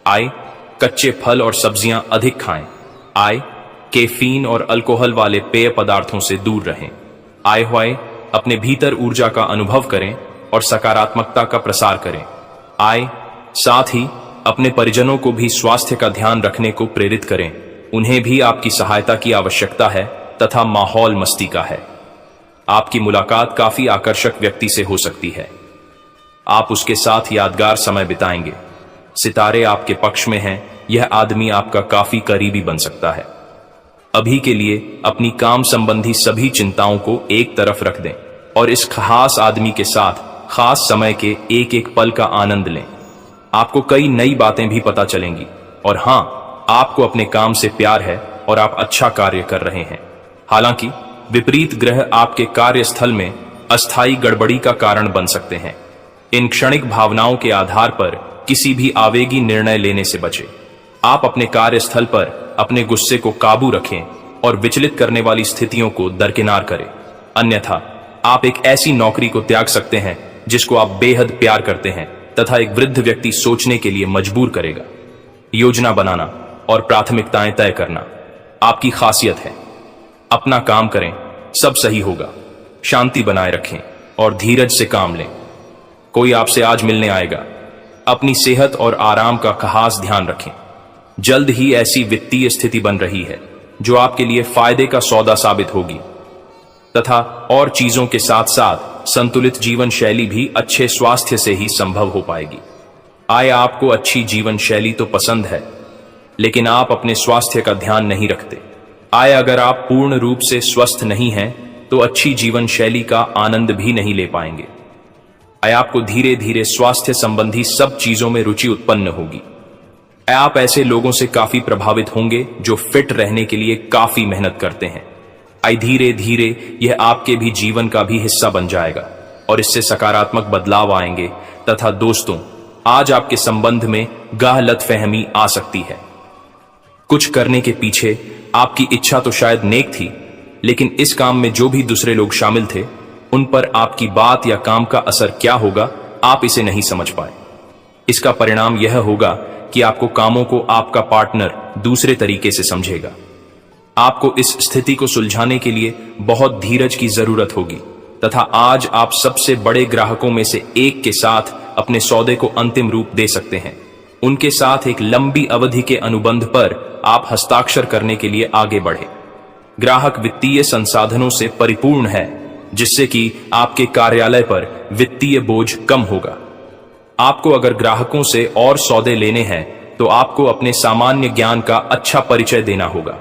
आए, कच्चे फल और सब्जियां अधिक खाएं। आए, कैफीन और अल्कोहल वाले पेय पदार्थों से दूर रहें। आए हुए अपने भीतर ऊर्जा का अनुभव करें और सकारात्मकता का प्रसार करें। आए, साथ ही अपने परिजनों को भी स्वास्थ्य का ध्यान रखने को प्रेरित करें। उन्हें भी आपकी सहायता की आवश्यकता है तथा माहौल मस्ती का है। आपकी मुलाकात काफी आकर्षक व्यक्ति से हो सकती है। आप उसके साथ यादगार समय बिताएंगे। सितारे आपके पक्ष में हैं। यह आदमी आपका काफी करीबी बन सकता है। अभी के लिए अपनी काम संबंधी सभी चिंताओं को एक तरफ रख दें और इस खास आदमी के साथ खास समय के एक एक पल का आनंद लें। आपको कई नई बातें भी पता चलेंगी और हां, आपको अपने काम से प्यार है और आप अच्छा कार्य कर रहे हैं। हालांकि विपरीत ग्रह आपके कार्यस्थल में अस्थायी गड़बड़ी का कारण बन सकते हैं। इन क्षणिक भावनाओं के आधार पर किसी भी आवेगी निर्णय लेने से बचें। आप अपने कार्यस्थल पर अपने गुस्से को काबू रखें और विचलित करने वाली स्थितियों को दरकिनार करें। अन्यथा आप एक ऐसी नौकरी को त्याग सकते हैं जिसको आप बेहद प्यार करते हैं तथा एक वृद्ध व्यक्ति सोचने के लिए मजबूर करेगा। योजना बनाना और प्राथमिकताएं तय करना आपकी खासियत है। अपना काम करें, सब सही होगा। शांति बनाए रखें और धीरज से काम लें। कोई आपसे आज मिलने आएगा। अपनी सेहत और आराम का खास ध्यान रखें। जल्द ही ऐसी वित्तीय स्थिति बन रही है जो आपके लिए फायदे का सौदा साबित होगी तथा और चीजों के साथ साथ संतुलित जीवन शैली भी अच्छे स्वास्थ्य से ही संभव हो पाएगी। आय, आपको अच्छी जीवन शैली तो पसंद है लेकिन आप अपने स्वास्थ्य का ध्यान नहीं रखते। आय, अगर आप पूर्ण रूप से स्वस्थ नहीं हैं तो अच्छी जीवन शैली का आनंद भी नहीं ले पाएंगे। आय, आपको धीरे धीरे स्वास्थ्य संबंधी सब चीजों में रुचि उत्पन्न होगी। आप ऐसे लोगों से काफी प्रभावित होंगे जो फिट रहने के लिए काफी मेहनत करते हैं। आय, धीरे धीरे यह आपके भी जीवन का भी हिस्सा बन जाएगा और इससे सकारात्मक बदलाव आएंगे तथा दोस्तों, आज आपके संबंध में गलतफहमी आ सकती है। कुछ करने के पीछे आपकी इच्छा तो शायद नेक थी, लेकिन इस काम में जो भी दूसरे लोग शामिल थे उन पर आपकी बात या काम का असर क्या होगा, आप इसे नहीं समझ पाए। इसका परिणाम यह होगा कि आपको कामों को आपका पार्टनर दूसरे तरीके से समझेगा। आपको इस स्थिति को सुलझाने के लिए बहुत धीरज की जरूरत होगी तथा आज आप सबसे बड़े ग्राहकों में से एक के साथ अपने सौदे को अंतिम रूप दे सकते हैं। उनके साथ एक लंबी अवधि के अनुबंध पर आप हस्ताक्षर करने के लिए आगे बढ़े। ग्राहक वित्तीय संसाधनों से परिपूर्ण है जिससे कि आपके कार्यालय पर वित्तीय बोझ कम होगा। आपको अगर ग्राहकों से और सौदे लेने हैं तो आपको अपने सामान्य ज्ञान का अच्छा परिचय देना होगा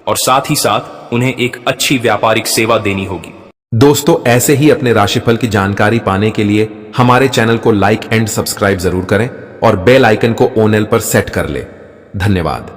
और साथ ही साथ उन्हें एक अच्छी व्यापारिक सेवा देनी होगी। दोस्तों, ऐसे ही अपने राशिफल की जानकारी पाने के लिए हमारे चैनल को लाइक एंड सब्सक्राइब जरूर करें और बेल आइकन को ऑन पर सेट कर ले। धन्यवाद।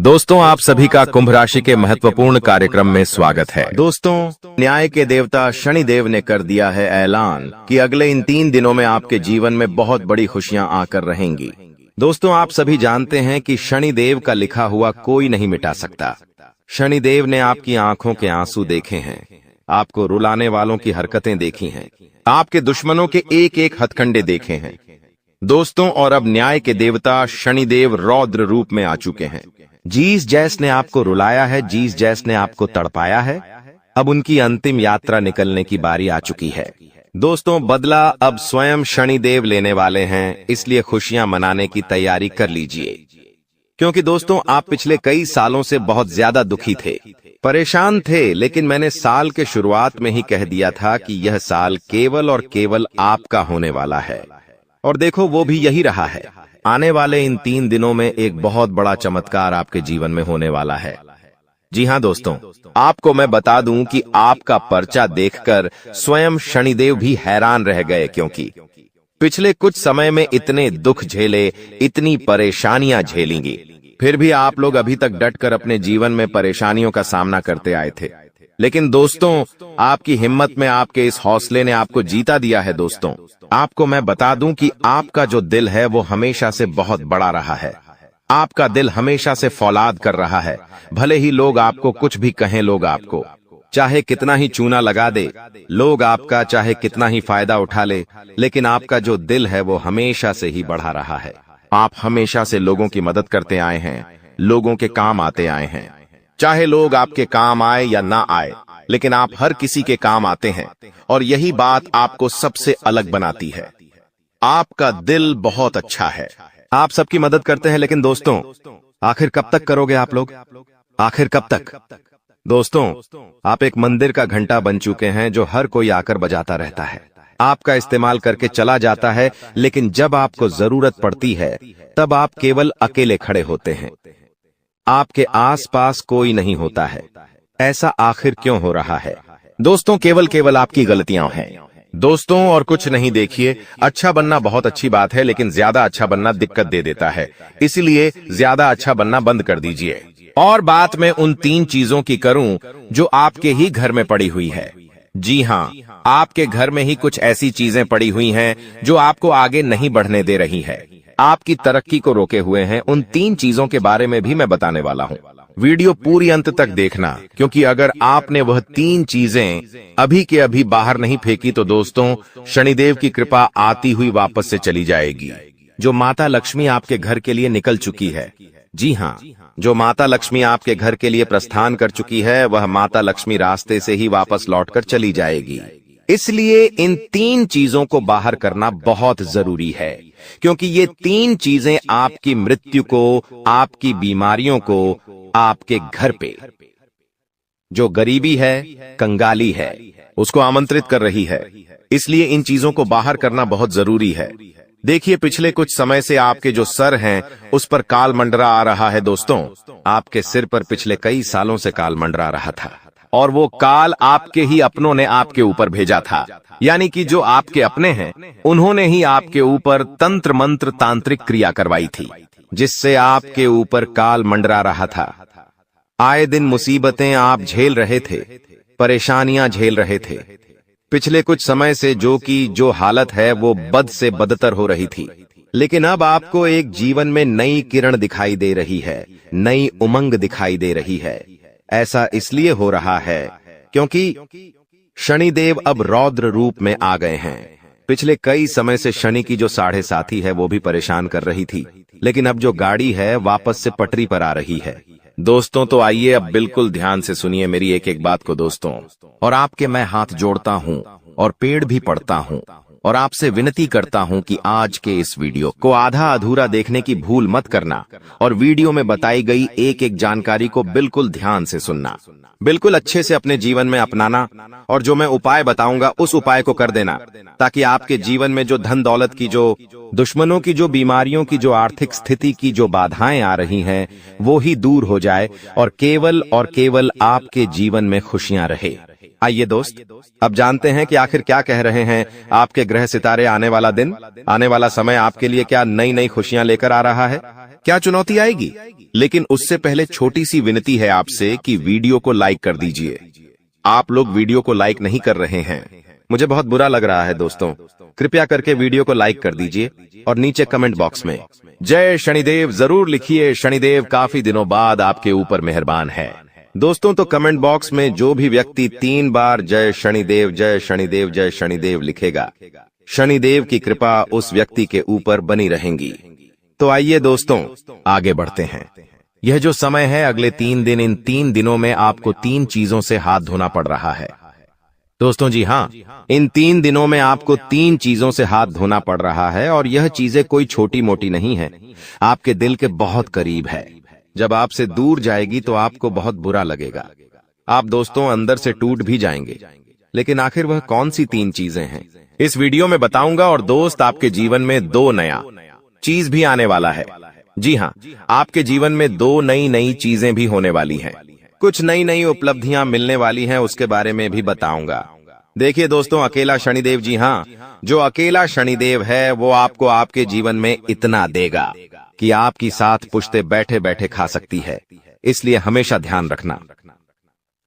दोस्तों, आप सभी का कुंभ राशि के महत्वपूर्ण कार्यक्रम में स्वागत है। दोस्तों, न्याय के देवता शनिदेव ने कर दिया है ऐलान कि अगले इन 3 दिनों में आपके जीवन में बहुत बड़ी खुशियां आकर रहेंगी। दोस्तों, आप सभी जानते हैं कि शनिदेव का लिखा हुआ कोई नहीं मिटा सकता। शनिदेव ने आपकी आंखों के आंसू देखे हैं, आपको रुलाने वालों की हरकतें देखी हैं, आपके दुश्मनों के एक एक हथकंडे देखे हैं। दोस्तों, और अब न्याय के देवता शनिदेव रौद्र रूप में आ चुके हैं। जिस जैस ने आपको रुलाया है, जिस जैस ने आपको तड़पाया है, अब उनकी अंतिम यात्रा निकलने की बारी आ चुकी है। दोस्तों, बदला अब स्वयं शनिदेव लेने वाले हैं, इसलिए खुशियां मनाने की तैयारी कर लीजिए। क्योंकि दोस्तों, आप पिछले कई सालों से बहुत ज्यादा दुखी थे, परेशान थे, लेकिन मैंने साल के शुरुआत में ही कह दिया था कि यह साल केवल और केवल आपका होने वाला है। और देखो, वो भी यही रहा है। आने वाले इन 3 दिनों में एक बहुत बड़ा चमत्कार आपके जीवन में होने वाला है। जी हाँ दोस्तों, आपको मैं बता दूं कि आपका पर्चा देखकर स्वयं शनिदेव भी हैरान रह गए, क्योंकि पिछले कुछ समय में इतने दुख झेले, इतनी परेशानियां झेलेंगी, फिर भी आप लोग अभी तक डटकर अपने जीवन में परेशानियों का सामना करते आए थे। लेकिन दोस्तों, आपकी हिम्मत में, आपके इस हौसले ने आपको जीता दिया है। दोस्तों, आपको मैं बता दूं कि आपका जो दिल है वो हमेशा से बहुत बड़ा रहा है। आपका दिल हमेशा से फौलाद कर रहा है। भले ही लोग आपको कुछ भी कहें, लोग आपको चाहे कितना ही चूना लगा दे, लोग आपका चाहे कितना ही फायदा उठा ले, लेकिन आपका जो दिल है वो हमेशा से ही बढ़ा रहा है। आप हमेशा से लोगों की मदद करते आए हैं, लोगों के काम आते आए हैं। चाहे लोग आपके काम आए या ना आए, लेकिन आप हर किसी के काम आते हैं, और यही बात आपको सबसे अलग बनाती है। आपका दिल बहुत अच्छा है, आप सबकी मदद करते हैं, लेकिन दोस्तों, आखिर कब तक करोगे आप लोग? आखिर कब तक? दोस्तों, आप एक मंदिर का घंटा बन चुके हैं जो हर कोई आकर बजाता रहता है, आपका इस्तेमाल करके चला जाता है, लेकिन जब आपको जरूरत पड़ती है तब आप केवल अकेले खड़े होते हैं। आपके आसपास कोई नहीं होता है। ऐसा आखिर क्यों हो रहा है? दोस्तों, केवल आपकी गलतियां हैं दोस्तों, और कुछ नहीं। देखिए, अच्छा बनना बहुत अच्छी बात है, लेकिन ज्यादा अच्छा बनना दिक्कत दे देता है, इसलिए ज्यादा अच्छा बनना बंद कर दीजिए। और बात मैं उन 3 चीजों की करूं जो आपके ही घर में पड़ी हुई है। जी हाँ, आपके घर में ही कुछ ऐसी चीजें पड़ी हुई हैं जो आपको आगे नहीं बढ़ने दे रही है, आपकी तरक्की को रोके हुए हैं। उन 3 चीजों के बारे में भी मैं बताने वाला हूँ। वीडियो पूरी अंत तक देखना, क्योंकि अगर आपने वह 3 चीजें अभी के अभी बाहर नहीं फेंकी तो दोस्तों, शनिदेव की कृपा आती हुई वापस से चली जाएगी। जो माता लक्ष्मी आपके घर के लिए निकल चुकी है, जी हाँ, जो माता लक्ष्मी आपके घर के लिए प्रस्थान कर चुकी है, वह माता लक्ष्मी रास्ते से ही वापस लौटकर चली जाएगी। इसलिए इन 3 चीजों को बाहर करना बहुत जरूरी है, क्योंकि ये 3 चीजें आपकी मृत्यु को, आपकी बीमारियों को, आपके घर पे जो गरीबी है, कंगाली है, उसको आमंत्रित कर रही है। इसलिए इन चीजों को बाहर करना बहुत जरूरी है। देखिए, पिछले कुछ समय से आपके जो सर हैं उस पर काल मंडरा आ रहा है। दोस्तों, आपके सिर पर पिछले कई सालों से काल मंडरा रहा था, और वो काल आपके ही अपनों ने आपके ऊपर भेजा था। यानी कि जो आपके अपने हैं, उन्होंने ही आपके ऊपर तंत्र मंत्र तांत्रिक क्रिया करवाई थी, जिससे आपके ऊपर काल मंडरा रहा था। आए दिन मुसीबतें आप झेल रहे थे, परेशानियां झेल रहे थे। पिछले कुछ समय से जो हालत है वो बद से बदतर हो रही थी, लेकिन अब आपको एक जीवन में नई किरण दिखाई दे रही है, नई उमंग दिखाई दे रही है। ऐसा इसलिए हो रहा है क्योंकि शनिदेव अब रौद्र रूप में आ गए हैं। पिछले कई समय से शनि की जो 7.5 है वो भी परेशान कर रही थी, लेकिन अब जो गाड़ी है वापस से पटरी पर आ रही है। दोस्तों, तो आइए अब बिल्कुल ध्यान से सुनिए मेरी एक एक बात को दोस्तों, और आपके मैं हाथ जोड़ता हूँ और पेड़ भी पड़ता हूँ, और आपसे विनती करता हूं कि आज के इस वीडियो को आधा अधूरा देखने की भूल मत करना, और वीडियो में बताई गई एक एक जानकारी को बिल्कुल ध्यान से सुनना, बिल्कुल अच्छे से अपने जीवन में अपनाना, और जो मैं उपाय बताऊंगा उस उपाय को कर देना, ताकि आपके जीवन में जो धन दौलत की, जो दुश्मनों की, जो बीमारियों की, जो आर्थिक स्थिति की जो बाधाएं आ रही हैं वो ही दूर हो जाए, और केवल आपके जीवन में खुशियां रहे। आइए दोस्त, अब जानते हैं कि आखिर क्या कह रहे हैं आपके ग्रह सितारे। आने वाला दिन, आने वाला समय आपके लिए क्या नई नई खुशियां लेकर आ रहा है। क्या चुनौती आएगी? लेकिन उससे पहले छोटी सी विनती है आपसे कि वीडियो को लाइक कर दीजिए। आप लोग वीडियो को लाइक नहीं कर रहे हैं, मुझे बहुत बुरा लग रहा है दोस्तों। कृपया करके वीडियो को लाइक कर दीजिए और नीचे कमेंट बॉक्स में जय शनिदेव जरूर लिखिए। शनिदेव काफी दिनों बाद आपके ऊपर मेहरबान है। दोस्तों तो कमेंट बॉक्स में जो भी व्यक्ति 3 बार जय शनिदेव जय शनिदेव जय शनिदेव लिखेगा, शनिदेव की कृपा उस व्यक्ति के ऊपर बनी रहेंगी। तो आइए दोस्तों आगे बढ़ते हैं। यह जो समय है अगले 3 दिन, इन 3 दिनों में आपको 3 चीजों से हाथ धोना पड़ रहा है दोस्तों। जी हाँ, इन 3 दिनों में आपको 3 चीजों से हाथ धोना पड़ रहा है और यह चीजें कोई छोटी मोटी नहीं है, आपके दिल के बहुत करीब है। जब आपसे दूर जाएगी तो आपको बहुत बुरा लगेगा, आप दोस्तों अंदर से टूट भी जाएंगे। लेकिन आखिर वह कौन सी 3 चीजें हैं, इस वीडियो में बताऊंगा। और दोस्त आपके जीवन में 2 नया चीज भी आने वाला है। जी हाँ, आपके जीवन में 2 नई चीजें भी होने वाली हैं। कुछ नई उपलब्धियां मिलने वाली हैं, उसके बारे में भी बताऊंगा। देखिए दोस्तों, अकेला शनिदेव, जी हाँ, जो अकेला शनिदेव है वो आपको आपके जीवन में इतना देगा कि आपकी साथ पुश्ते बैठे बैठे खा सकती है। इसलिए हमेशा ध्यान रखना।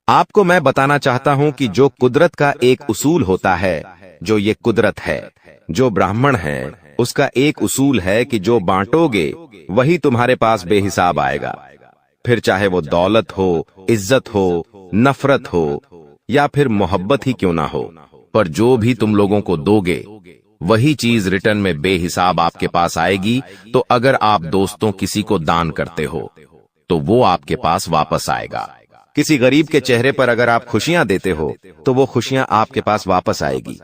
आपको मैं बताना चाहता हूं कि जो कुदरत का एक उसूल होता है, जो ये कुदरत है, जो ब्राह्मण है, उसका एक उसूल है कि जो बांटोगे वही तुम्हारे पास बेहिसाब आएगा। फिर चाहे वो दौलत हो, इज्जत हो, नफरत हो या फिर मोहब्बत ही क्यों ना हो, पर जो भी तुम लोगों को दोगे वही चीज रिटर्न में बेहिसाब आपके पास आएगी। तो अगर आप दोस्तों किसी को दान करते हो तो वो आपके पास वापस आएगा। किसी गरीब के चेहरे पर अगर आप खुशियां देते हो तो वो खुशियां आपके पास वापस आएगी।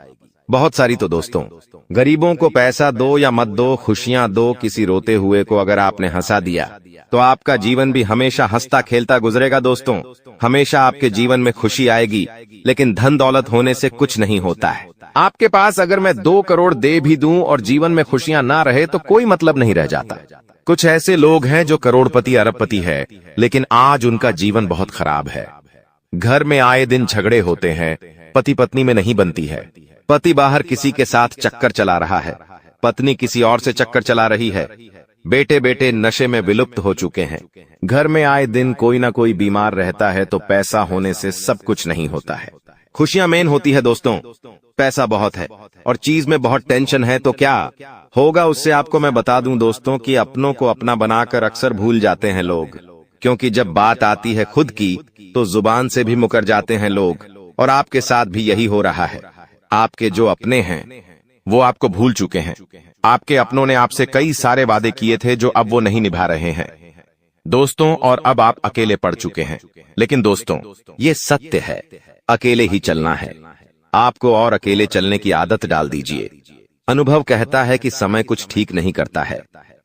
बहुत सारी तो दोस्तों, गरीबों को पैसा दो या मत दो, खुशियां दो। किसी रोते हुए को अगर आपने हंसा दिया तो आपका जीवन भी हमेशा हंसता खेलता गुजरेगा दोस्तों। हमेशा आपके जीवन में खुशी आएगी, लेकिन धन दौलत होने से कुछ नहीं होता है। आपके पास अगर मैं 2 करोड़ दे भी दूं और जीवन में खुशियां ना रहे तो कोई मतलब नहीं रह जाता। कुछ ऐसे लोग हैं जो करोड़पति अरबपति है, लेकिन आज उनका जीवन बहुत खराब है। घर में आए दिन झगड़े होते हैं, पति पत्नी में नहीं बनती है। पति बाहर किसी के साथ चक्कर चला रहा है, पत्नी किसी और से चक्कर चला रही है, बेटे बेटे नशे में विलुप्त हो चुके हैं। घर में आए दिन कोई ना कोई बीमार रहता है। तो पैसा होने से सब कुछ नहीं होता है। खुशियां मेन होती है दोस्तों। पैसा बहुत है और चीज में बहुत टेंशन है तो क्या होगा उससे आपको मैं बता दूं दोस्तों कि अपनों को अपना बनाकर अक्सर भूल जाते हैं लोग। क्योंकि जब बात आती है खुद की तो जुबान से भी मुकर जाते हैं लोग। और आपके साथ भी यही हो रहा है। आपके जो अपने हैं वो आपको भूल चुके हैं। आपके अपनों ने आपसे कई सारे वादे किए थे जो अब वो नहीं निभा रहे हैं दोस्तों, और अब आप अकेले पड़ चुके हैं। लेकिन दोस्तों ये सत्य है, अकेले ही चलना है आपको और अकेले चलने की आदत डाल दीजिए। अनुभव कहता है कि समय कुछ ठीक नहीं करता है।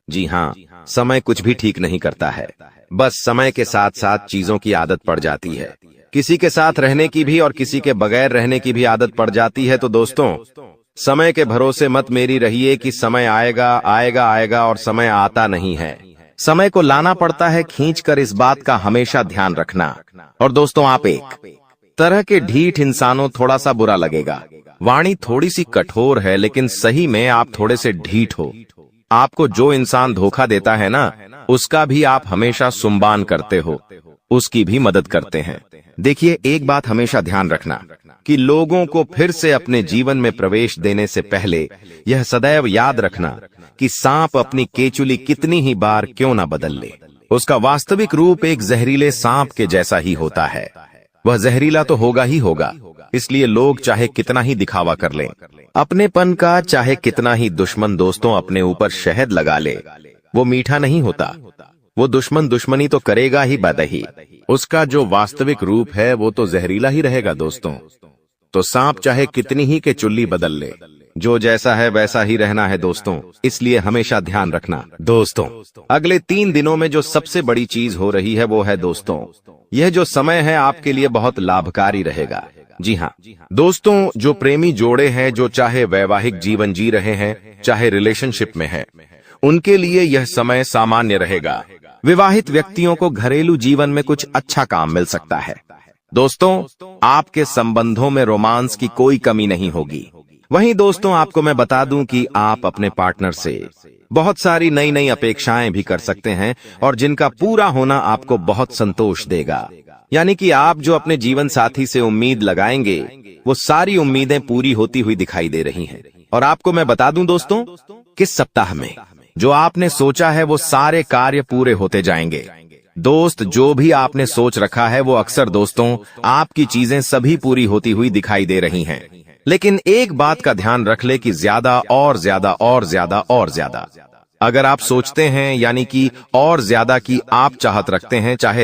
जी हाँ, समय कुछ भी ठीक नहीं करता है। बस समय के साथ साथ चीजों की आदत पड़ जाती है। किसी के साथ रहने की भी और किसी के बगैर रहने की भी आदत पड़ जाती है। तो दोस्तों समय के भरोसे मत मेरी रहिए कि समय आएगा आएगा आएगा और समय आता नहीं है। समय को लाना पड़ता है खींचकर, इस बात का हमेशा ध्यान रखना। और दोस्तों आप एक तरह के ढीठ इंसानों, थोड़ा सा बुरा लगेगा, वाणी थोड़ी सी कठोर है, लेकिन सही में आप थोड़े से ढीठ हो। आपको जो इंसान धोखा देता है ना, उसका भी आप हमेशा सुम्बान करते हो, उसकी भी मदद करते हैं। देखिए एक बात हमेशा ध्यान रखना कि लोगों को फिर से अपने जीवन में प्रवेश देने से पहले यह सदैव याद रखना कि सांप अपनी केचुली कितनी ही बार क्यों ना बदल ले, उसका वास्तविक रूप एक जहरीले सांप के जैसा ही होता है। वह जहरीला तो होगा ही होगा। इसलिए लोग चाहे कितना ही दिखावा कर लें अपनेपन का, चाहे कितना ही दुश्मन दोस्तों अपने ऊपर शहद लगा ले, वो मीठा नहीं होता। वो दुश्मन दुश्मनी तो करेगा ही बदही, उसका जो वास्तविक रूप है वो तो जहरीला ही रहेगा दोस्तों। तो सांप चाहे कितनी ही के चुल्ली बदल ले, जो जैसा है वैसा ही रहना है दोस्तों। इसलिए हमेशा ध्यान रखना दोस्तों। अगले 3 दिनों में जो सबसे बड़ी चीज हो रही है वो है दोस्तों, यह जो समय है आपके लिए बहुत लाभकारी रहेगा। जी हाँ दोस्तों, जो प्रेमी जोड़े हैं, जो चाहे वैवाहिक जीवन जी रहे हैं चाहे रिलेशनशिप में है, उनके लिए यह समय सामान्य रहेगा। विवाहित व्यक्तियों को घरेलू जीवन में कुछ अच्छा काम मिल सकता है दोस्तों। आपके संबंधों में रोमांस की कोई कमी नहीं होगी। वहीं दोस्तों आपको मैं बता दूं कि आप अपने पार्टनर से बहुत सारी नई नई अपेक्षाएं भी कर सकते हैं और जिनका पूरा होना आपको बहुत संतोष देगा। यानी कि आप जो अपने जीवन साथी से उम्मीद लगाएंगे वो सारी उम्मीदें पूरी होती हुई दिखाई दे रही हैं। और आपको मैं बता दूं दोस्तों, किस सप्ताह में जो आपने सोचा है वो सारे कार्य पूरे होते जाएंगे। दोस्त, जो भी आपने सोच रखा है वो अक्सर दोस्तों आपकी चीजें सभी पूरी होती हुई दिखाई दे रही हैं। लेकिन एक बात का ध्यान रख ले कि ज्यादा और ज्यादा और ज्यादा और ज्यादा अगर आप सोचते हैं, यानी कि और ज्यादा की आप चाहत रखते हैं, चाहे